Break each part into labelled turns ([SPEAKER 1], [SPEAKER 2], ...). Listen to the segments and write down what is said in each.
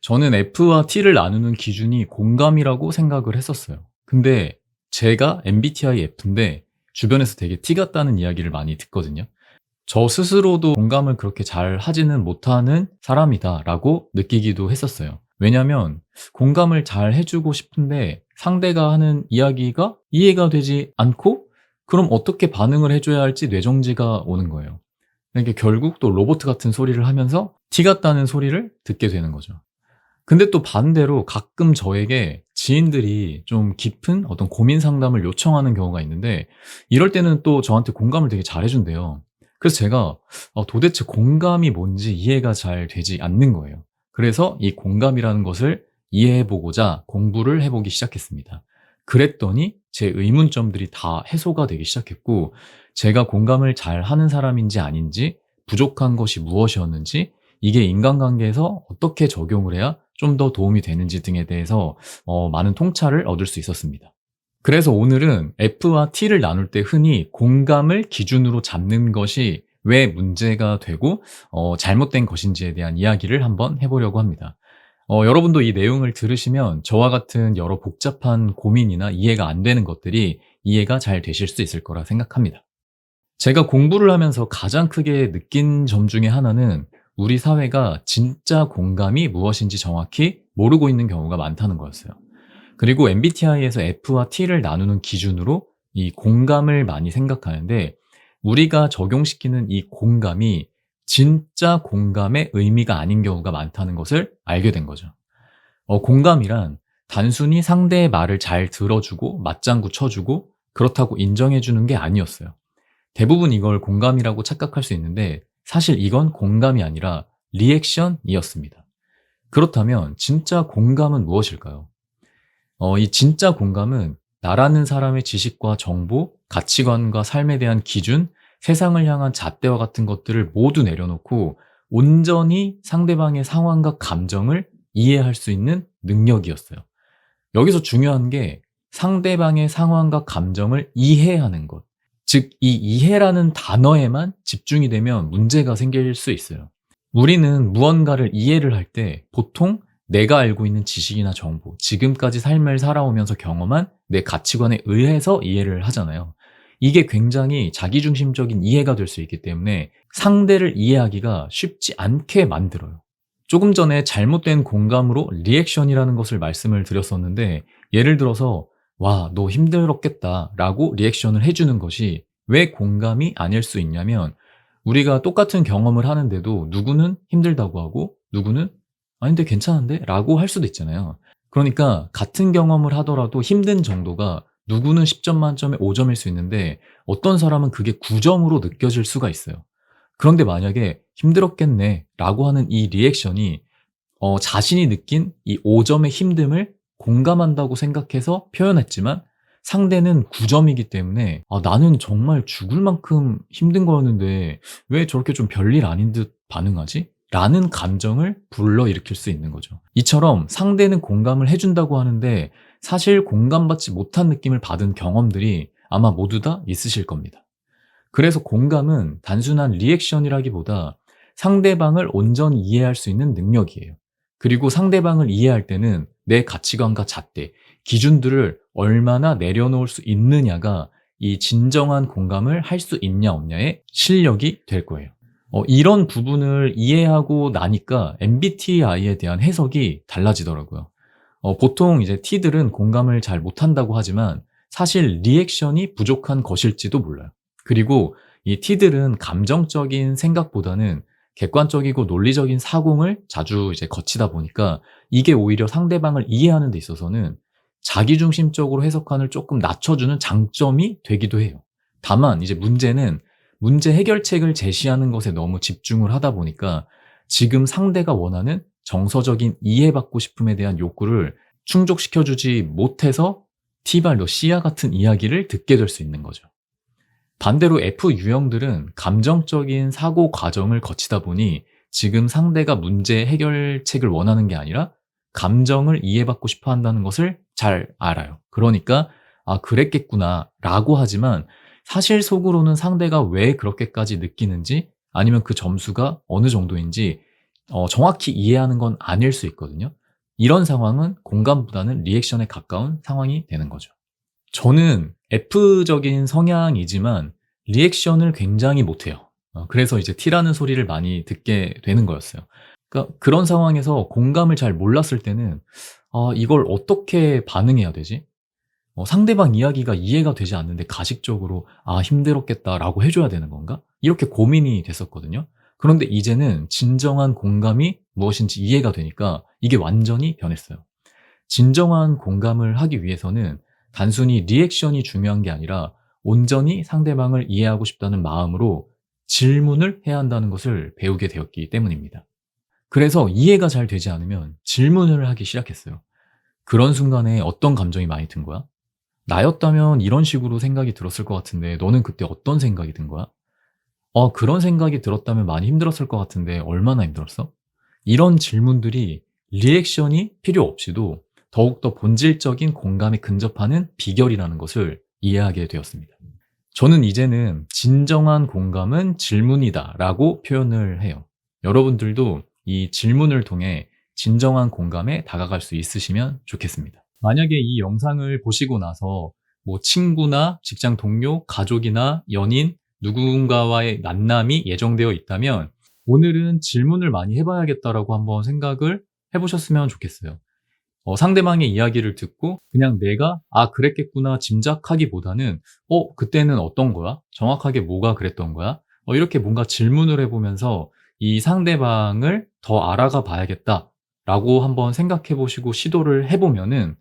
[SPEAKER 1] 저는 F와 T를 나누는 기준이 공감이라고 생각을 했었어요. 근데 제가 MBTI F인데 주변에서 되게 T 같다는 이야기를 많이 듣거든요. 저 스스로도 공감을 그렇게 잘 하지는 못하는 사람이다라고 느끼기도 했었어요. 왜냐면 공감을 잘 해주고 싶은데 상대가 하는 이야기가 이해가 되지 않고 그럼 어떻게 반응을 해줘야 할지 뇌정지가 오는 거예요. 그러니까 결국 또 로봇 같은 소리를 하면서 T 같다는 소리를 듣게 되는 거죠. 근데 또 반대로 가끔 저에게 지인들이 좀 깊은 어떤 고민 상담을 요청하는 경우가 있는데 이럴 때는 또 저한테 공감을 되게 잘해 준대요. 그래서 제가 도대체 공감이 뭔지 이해가 잘 되지 않는 거예요. 그래서 이 공감이라는 것을 이해해 보고자 공부를 해 보기 시작했습니다. 그랬더니 제 의문점들이 다 해소가 되기 시작했고 제가 공감을 잘하는 사람인지 아닌지 부족한 것이 무엇이었는지 이게 인간관계에서 어떻게 적용을 해야 좀 더 도움이 되는지 등에 대해서 많은 통찰을 얻을 수 있었습니다. 그래서 오늘은 F와 T를 나눌 때 흔히 공감을 기준으로 잡는 것이 왜 문제가 되고 잘못된 것인지에 대한 이야기를 한번 해보려고 합니다. 여러분도 이 내용을 들으시면 저와 같은 여러 복잡한 고민이나 이해가 안 되는 것들이 이해가 잘 되실 수 있을 거라 생각합니다. 제가 공부를 하면서 가장 크게 느낀 점 중에 하나는 우리 사회가 진짜 공감이 무엇인지 정확히 모르고 있는 경우가 많다는 거였어요. 그리고 MBTI에서 F와 T를 나누는 기준으로 이 공감을 많이 생각하는데 우리가 적용시키는 이 공감이 진짜 공감의 의미가 아닌 경우가 많다는 것을 알게 된 거죠. 공감이란 단순히 상대의 말을 잘 들어주고 맞장구 쳐주고 그렇다고 인정해주는 게 아니었어요. 대부분 이걸 공감이라고 착각할 수 있는데 사실 이건 공감이 아니라 리액션이었습니다. 그렇다면 진짜 공감은 무엇일까요? 이 진짜 공감은 나라는 사람의 지식과 정보, 가치관과 삶에 대한 기준, 세상을 향한 잣대와 같은 것들을 모두 내려놓고 온전히 상대방의 상황과 감정을 이해할 수 있는 능력이었어요. 여기서 중요한 게 상대방의 상황과 감정을 이해하는 것. 즉, 이 이해라는 단어에만 집중이 되면 문제가 생길 수 있어요. 우리는 무언가를 이해를 할 때 보통 내가 알고 있는 지식이나 정보, 지금까지 삶을 살아오면서 경험한 내 가치관에 의해서 이해를 하잖아요. 이게 굉장히 자기중심적인 이해가 될 수 있기 때문에 상대를 이해하기가 쉽지 않게 만들어요. 조금 전에 잘못된 공감으로 리액션이라는 것을 말씀을 드렸었는데 예를 들어서 와, 너 힘들었겠다 라고 리액션을 해주는 것이 왜 공감이 아닐 수 있냐면 우리가 똑같은 경험을 하는데도 누구는 힘들다고 하고 누구는 아닌데 괜찮은데? 라고 할 수도 있잖아요. 그러니까 같은 경험을 하더라도 힘든 정도가 누구는 10점 만점에 5점일 수 있는데 어떤 사람은 그게 9점으로 느껴질 수가 있어요. 그런데 만약에 힘들었겠네 라고 하는 이 리액션이 자신이 느낀 이 5점의 힘듦을 공감한다고 생각해서 표현했지만 상대는 9점이기 때문에 나는 정말 죽을 만큼 힘든 거였는데 왜 저렇게 좀 별일 아닌 듯 반응하지? 라는 감정을 불러일으킬 수 있는 거죠. 이처럼 상대는 공감을 해준다고 하는데 사실 공감받지 못한 느낌을 받은 경험들이 아마 모두 다 있으실 겁니다. 그래서 공감은 단순한 리액션이라기보다 상대방을 온전히 이해할 수 있는 능력이에요. 그리고 상대방을 이해할 때는 내 가치관과 잣대, 기준들을 얼마나 내려놓을 수 있느냐가 이 진정한 공감을 할 수 있냐 없냐의 실력이 될 거예요. 이런 부분을 이해하고 나니까 MBTI에 대한 해석이 달라지더라고요. 보통 이제 T들은 공감을 잘 못한다고 하지만 사실 리액션이 부족한 것일지도 몰라요. 그리고 이 T들은 감정적인 생각보다는 객관적이고 논리적인 사고를 자주 이제 거치다 보니까 이게 오히려 상대방을 이해하는 데 있어서는 자기중심적으로 해석관을 조금 낮춰주는 장점이 되기도 해요. 다만 이제 문제는 문제 해결책을 제시하는 것에 너무 집중을 하다 보니까 지금 상대가 원하는 정서적인 이해받고 싶음에 대한 욕구를 충족시켜주지 못해서 T발 너 C야 같은 이야기를 듣게 될 수 있는 거죠. 반대로 F 유형들은 감정적인 사고 과정을 거치다 보니 지금 상대가 문제 해결책을 원하는 게 아니라 감정을 이해받고 싶어 한다는 것을 잘 알아요. 그러니까 그랬겠구나 라고 하지만 사실 속으로는 상대가 왜 그렇게까지 느끼는지 아니면 그 점수가 어느 정도인지 정확히 이해하는 건 아닐 수 있거든요. 이런 상황은 공감보다는 리액션에 가까운 상황이 되는 거죠. 저는 F적인 성향이지만 리액션을 굉장히 못해요. 그래서 이제 T라는 소리를 많이 듣게 되는 거였어요. 그러니까 그런 상황에서 공감을 잘 몰랐을 때는 '아 이걸 어떻게 반응해야 되지?' 상대방 이야기가 이해가 되지 않는데 가식적으로 '아 힘들었겠다.'라고 해 줘야 되는 건가? 이렇게 고민이 됐었거든요. 그런데 이제는 진정한 공감이 무엇인지 이해가 되니까 이게 완전히 변했어요. 진정한 공감을 하기 위해서는 단순히 리액션이 중요한 게 아니라 온전히 상대방을 이해하고 싶다는 마음으로 질문을 해야 한다는 것을 배우게 되었기 때문입니다. 그래서 이해가 잘 되지 않으면 질문을 하기 시작했어요. 그런 순간에 어떤 감정이 많이 든 거야? 나였다면 이런 식으로 생각이 들었을 것 같은데 너는 그때 어떤 생각이 든 거야? 그런 생각이 들었다면 많이 힘들었을 것 같은데 얼마나 힘들었어? 이런 질문들이 리액션이 필요 없이도 더욱더 본질적인 공감에 근접하는 비결이라는 것을 이해하게 되었습니다. 저는 이제는 진정한 공감은 질문이다 라고 표현을 해요. 여러분들도 이 질문을 통해 진정한 공감에 다가갈 수 있으시면 좋겠습니다. 만약에 이 영상을 보시고 나서 뭐 친구나 직장 동료, 가족이나 연인, 누군가와의 만남이 예정되어 있다면 오늘은 질문을 많이 해봐야겠다라고 한번 생각을 해보셨으면 좋겠어요. 상대방의 이야기를 듣고 그냥 내가 '아 그랬겠구나.' 짐작하기보다는 그때는 어떤 거야? 정확하게 뭐가 그랬던 거야?' 이렇게 뭔가 질문을 해 보면서 '이 상대방을 더 알아가 봐야겠다.'라고 한번 생각해 보시고 시도를 해 보면은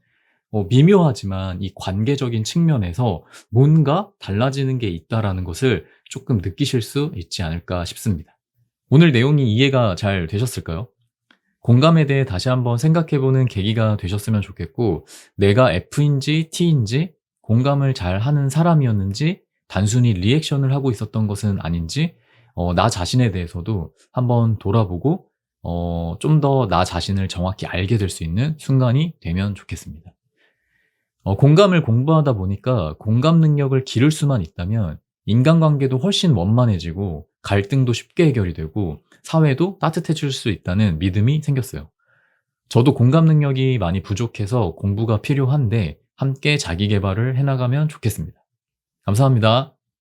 [SPEAKER 1] 미묘하지만 이 관계적인 측면에서 '뭔가 달라지는 게 있다.'라는 것을 쪼끔 느끼실 수 있지 않을까 싶습니다. 오늘 내용이 이해가 잘 되셨을까요? 공감에 대해 다시 한번 생각해 보는 계기가 되셨으면 좋겠고, 내가 F인지 T인지, 공감을 잘하는 사람이었는지, 단순히 리액션을 하고 있었던 것은 아닌지, 나 자신에 대해서도 한번 돌아보고 좀 더 나 자신을 정확히 알게 될 수 있는 순간이 되면 좋겠습니다. 공감을 공부하다 보니까 공감 능력을 기를 수만 있다면 인간관계도 훨씬 원만해지고 갈등도 쉽게 해결이 되고 사회도 따뜻해질 수 있다는 믿음이 생겼어요. 저도 공감 능력이 많이 부족해서 공부가 필요한데 함께 자기 계발을 해나가면 좋겠습니다. 감사합니다.